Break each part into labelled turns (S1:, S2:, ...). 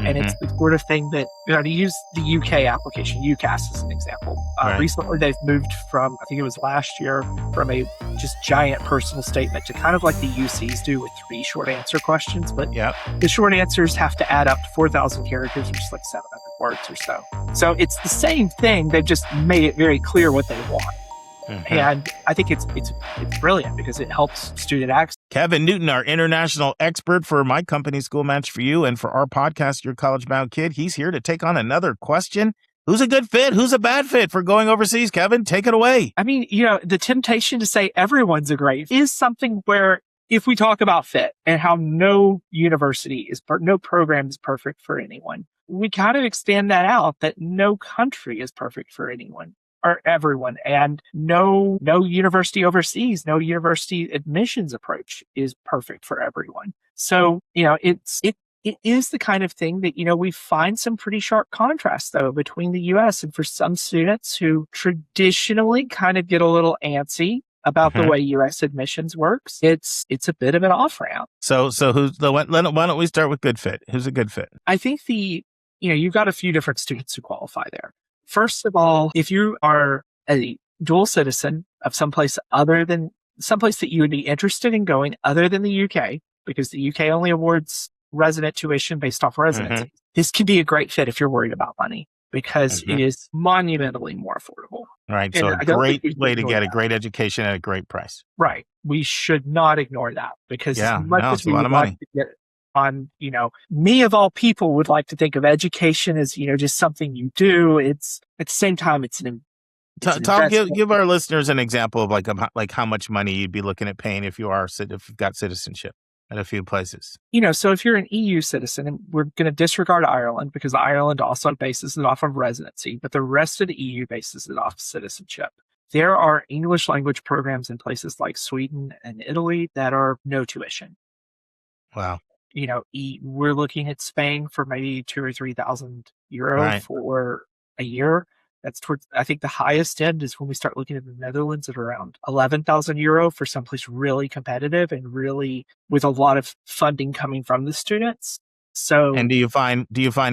S1: And it's the sort of thing that, to use the UK application, UCAS as an example.
S2: Right.
S1: Recently, they've moved from, I think it was last year, from a just giant personal statement to kind of like the UCs do with 3 short answer questions. But the short answers have to add up to 4,000 characters, which is like 700 words or so. So it's the same thing. They've just made it very clear what they want. And I think it's brilliant because it helps student access.
S2: Kevin Newton, our international expert for My Company School Match for You and for our podcast, Your College Bound Kid, he's here to take on another question. Who's a good fit? Who's a bad fit for going overseas? Kevin, take it away.
S1: I mean, the temptation to say everyone's a great is something where if we talk about fit and how no program is perfect for anyone, we kind of extend that out that no country is perfect for anyone or everyone, and no university overseas, no university admissions approach is perfect for everyone. So, it is the kind of thing that, we find some pretty sharp contrast though between the US and for some students who traditionally kind of get a little antsy about the way US admissions works. It's a bit of an off ramp.
S2: So why don't we start with good fit? Who's a good fit?
S1: I think you've got a few different students who qualify there. First of all, if you are a dual citizen of someplace that you would be interested in going other than the UK, because the UK only awards resident tuition based off residency, this can be a great fit if you're worried about money because it is monumentally more affordable.
S2: Right. So a great way to get a great education at a great price.
S1: Right. We should not ignore that because as much as we would like to get on, me of all people would like to think of education as, just something you do. It's at the same time,
S2: Tom, give our listeners an example of like how much money you'd be looking at paying if you've got citizenship at a few places.
S1: So if you're an EU citizen, and we're going to disregard Ireland because Ireland also bases it off of residency, but the rest of the EU bases it off citizenship. There are English language programs in places like Sweden and Italy that are no tuition.
S2: Wow.
S1: We're looking at Spain for maybe 2,000 or 3,000 euro for a year. That's towards, I think the highest end is when we start looking at the Netherlands at around 11,000 euro for someplace really competitive and really with a lot of funding coming from the students. So,
S2: and do you find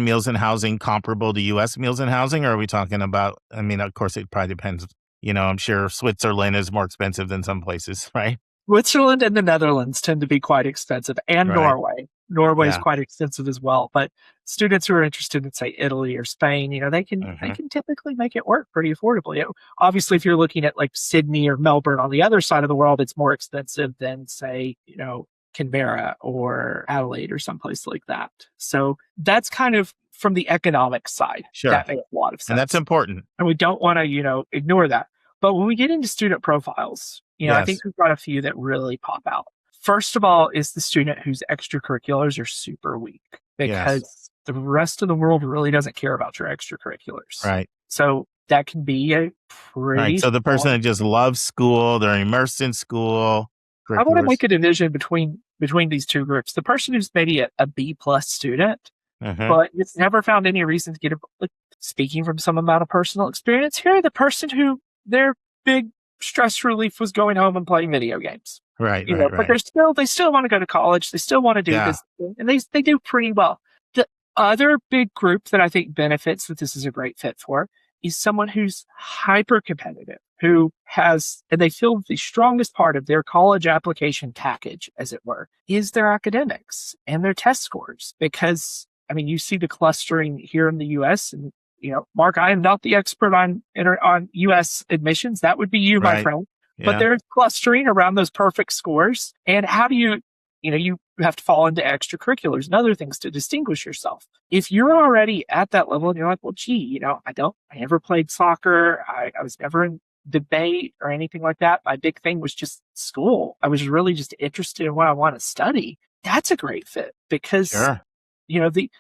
S2: meals and housing comparable to U.S. meals and housing, or are we talking about? I mean, of course, it probably depends. I'm sure Switzerland is more expensive than some places, right?
S1: Switzerland and the Netherlands tend to be quite expensive, and Norway. Norway is quite expensive as well. But students who are interested in, say, Italy or Spain, they can typically make it work pretty affordably. Obviously, if you're looking at like Sydney or Melbourne on the other side of the world, it's more expensive than, say, Canberra or Adelaide or someplace like that. So that's kind of from the economic side.
S2: Sure.
S1: That makes a lot of sense.
S2: And that's important.
S1: And we don't want to, ignore that. But when we get into student profiles, I think we've got a few that really pop out. First of all is the student whose extracurriculars are super weak because the rest of the world really doesn't care about your extracurriculars.
S2: Right.
S1: So that can be a pretty...
S2: Right. So the person that just loves school, they're immersed in school.
S1: I want to make a division between these two groups. The person who's maybe a B+ student, but it's never found any reason to get speaking from some amount of personal experience, here the person who their big stress relief was going home and playing video games.
S2: Right.
S1: But they still want to go to college. They still want to do this thing, and they do pretty well. The other big group that I think benefits that this is a great fit for is someone who's hyper competitive, who has, and they feel the strongest part of their college application package, as it were, is their academics and their test scores. Because, you see the clustering here in the US, and Mark, I am not the expert on U.S. admissions. That would be you, my friend. But there's clustering around those perfect scores. And how do you have to fall into extracurriculars and other things to distinguish yourself. If you're already at that level and you're like, well, gee, I never played soccer. I was never in debate or anything like that. My big thing was just school. I was really just interested in what I want to study. That's a great fit because, the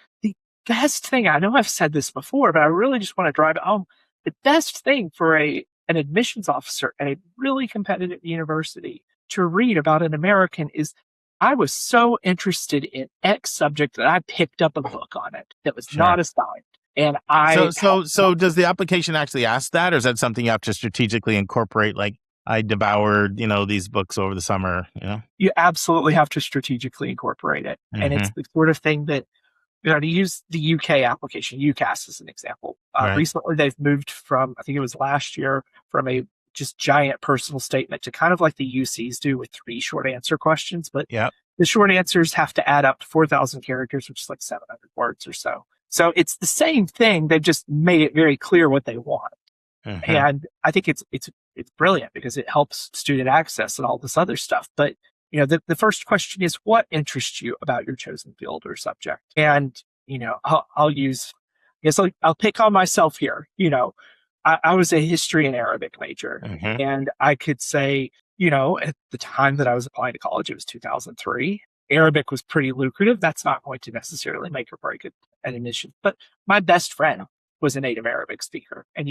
S1: best thing, I know I've said this before, but I really just want to drive it home. The best thing for an admissions officer at a really competitive university to read about an American is, I was so interested in X subject that I picked up a book on it that was not assigned. And
S2: So does the application actually ask that, or is that something you have to strategically incorporate? Like, I devoured, these books over the summer,
S1: You absolutely have to strategically incorporate it. And it's the sort of thing that to use the UK application, UCAS as an example.
S2: Right.
S1: Recently, they've moved from, I think it was last year, from a just giant personal statement to kind of like the UCs do with 3 short answer questions. But
S2: Yeah.
S1: the short answers have to add up to 4,000 characters, which is like 700 words or so. So it's the same thing. They've just made it very clear what they want. And I think it's brilliant because it helps student access and all this other stuff. But the first question is, what interests you about your chosen field or subject? And I'll use, I guess I'll pick on myself here. I was a history and Arabic major, and I could say, at the time that I was applying to college, it was 2003. Arabic was pretty lucrative. That's not going to necessarily make or break it at admission. But my best friend was a native Arabic speaker. And,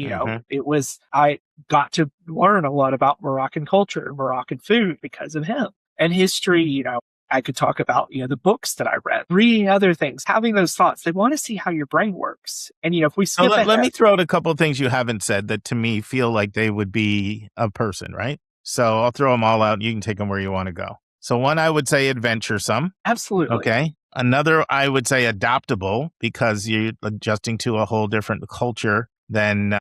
S1: I got to learn a lot about Moroccan culture and Moroccan food because of him. And history, I could talk about, the books that I read, reading other things, having those thoughts. They want to see how your brain works. And, if we skip ahead,
S2: let me throw out a couple of things you haven't said that to me feel like they would be a person, right? So I'll throw them all out. You can take them where you want to go. So one, I would say adventuresome.
S1: Absolutely.
S2: Okay. Another, I would say adaptable because you're adjusting to a whole different culture than,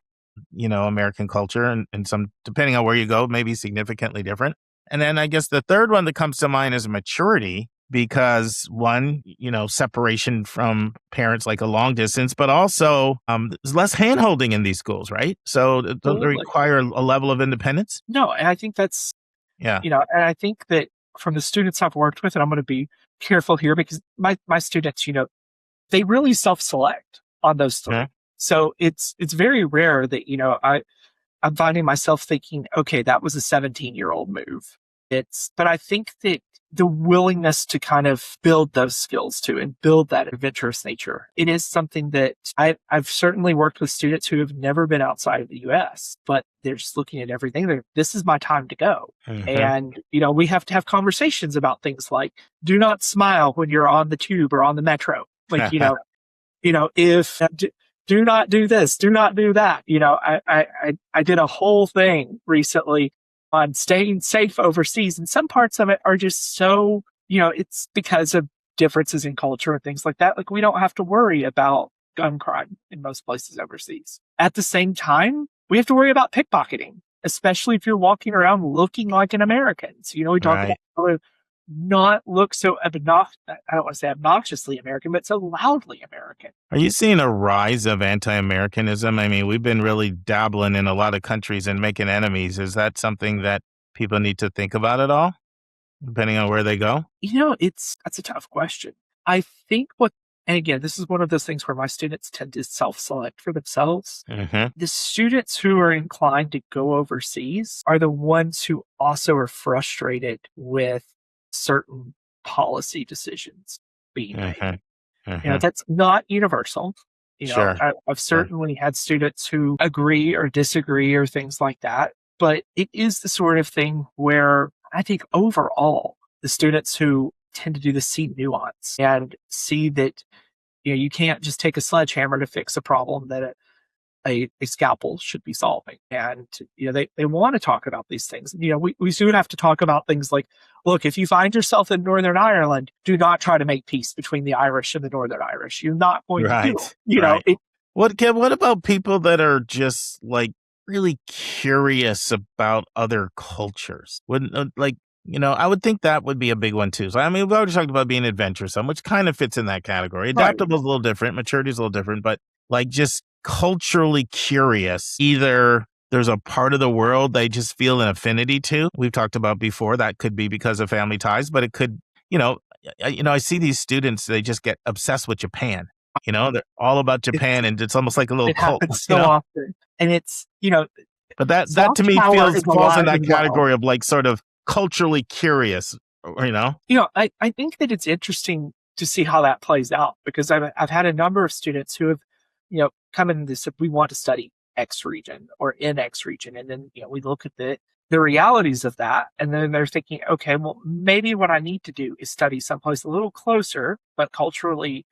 S2: American culture. And some, depending on where you go, maybe significantly different. And then I guess the third one that comes to mind is maturity because one, separation from parents like a long distance, but also there's less handholding in these schools, right? So it doesn't require a level of independence.
S1: No, and I think that's, and I think that from the students I've worked with, and I'm going to be careful here because my students, they really self-select on those 3. So it's very rare that, I'm finding myself thinking, okay, that was a 17-year-old move. But I think that the willingness to kind of build those skills too and build that adventurous nature, it is something that I've certainly worked with students who have never been outside of the US, but they're just looking at everything. This is my time to go. And, we have to have conversations about things like, do not smile when you're on the tube or on the metro. Like, if do not do this, do not do that. I did a whole thing recently on staying safe overseas. And some parts of it are just so, it's because of differences in culture and things like that. Like we don't have to worry about gun crime in most places overseas. At the same time, we have to worry about pickpocketing, especially if you're walking around looking like an American. So, we talk about how to not look so I don't want to say obnoxiously American, but so loudly American.
S2: Are you seeing a rise of anti-Americanism? I mean, we've been really dabbling in a lot of countries and making enemies. Is that something that people need to think about at all, depending on where they go?
S1: That's a tough question. I think and again, this is one of those things where my students tend to self-select for themselves. The students who are inclined to go overseas are the ones who also are frustrated with certain policy decisions being made. That's not universal.
S2: Sure.
S1: I've certainly had students who agree or disagree or things like that, but it is the sort of thing where I think overall the students who tend to do this see nuance and see that you can't just take a sledgehammer to fix a problem that a scalpel should be solving. And, they want to talk about these things. We soon have to talk about things like, look, if you find yourself in Northern Ireland, do not try to make peace between the Irish and the Northern Irish. You're not going to do it.
S2: What about people that are just like really curious about other cultures? I would think that would be a big one too. So, I mean, we've already talked about being adventuresome, which kind of fits in that category. Adaptable is a little different. Maturity is a little different, but like just culturally curious. Either there's a part of the world they just feel an affinity to. We've talked about before that could be because of family ties, but it could, I see these students, they just get obsessed with Japan. They're all about Japan, and it's almost like a little cult.
S1: So often, and it's
S2: but that to me falls in that category of like sort of culturally curious.
S1: I think that it's interesting to see how that plays out because I've had a number of students who have come in and said, we want to study X region or in X region. And then, we look at the realities of that. And then they're thinking, okay, well, maybe what I need to do is study someplace a little closer, but culturally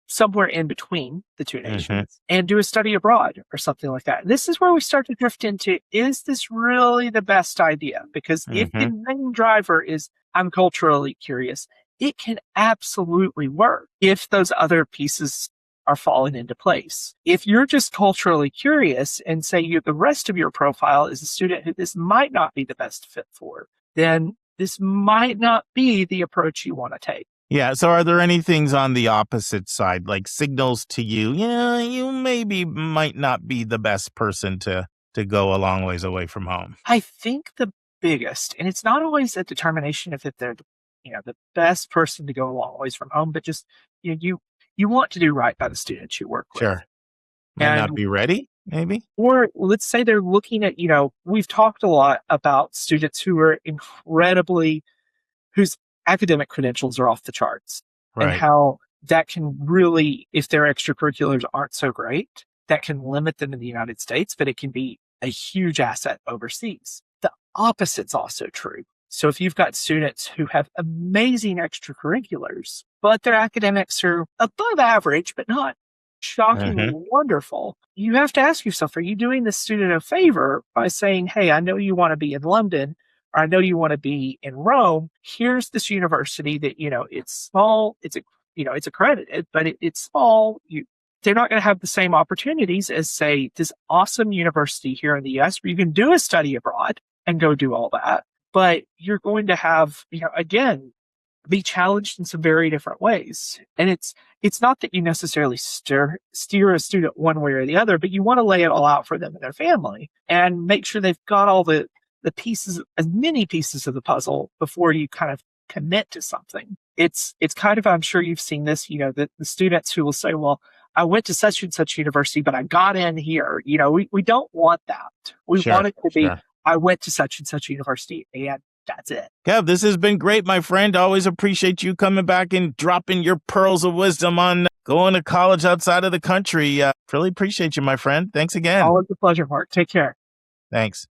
S1: somewhere in between the two nations and do a study abroad or something like that. This is where we start to drift into, is this really the best idea? Because if the main driver is I'm culturally curious, it can absolutely work if those other pieces are falling into place. If you're just culturally curious and say the rest of your profile is a student who this might not be the best fit for, then this might not be the approach you want to take.
S2: Yeah. So are there any things on the opposite side, like signals to you, yeah, you maybe might not be the best person to go a long ways away from home?
S1: I think the biggest, and it's not always a determination if they're the best person to go a long ways from home, but just you want to do right by the students you work with.
S2: Sure. Might not be ready, maybe?
S1: Or let's say they're looking at, we've talked a lot about students who are whose academic credentials are off the charts, and
S2: Right.
S1: how that can really, if their extracurriculars aren't so great, that can limit them in the United States, but it can be a huge asset overseas. The opposite's also true. So if you've got students who have amazing extracurriculars, but their academics are above average, but not shockingly wonderful, you have to ask yourself, are you doing the student a favor by saying, hey, I know you want to be in London, or I know you want to be in Rome. Here's this university that, it's small, it's accredited, but it's small. They're not going to have the same opportunities as, say, this awesome university here in the US where you can do a study abroad and go do all that. But you're going to have, again, be challenged in some very different ways. And it's not that you necessarily steer a student one way or the other, but you want to lay it all out for them and their family and make sure they've got all the pieces, as many pieces of the puzzle before you kind of commit to something. It's kind of, I'm sure you've seen this, the students who will say, well, I went to such and such university, but I got in here. We don't want that. We want it to be, I went to such and such university and that's it.
S2: Kev, this has been great, my friend. Always appreciate you coming back and dropping your pearls of wisdom on going to college outside of the country. Really appreciate you, my friend. Thanks again.
S1: Always a pleasure, Mark. Take care.
S2: Thanks.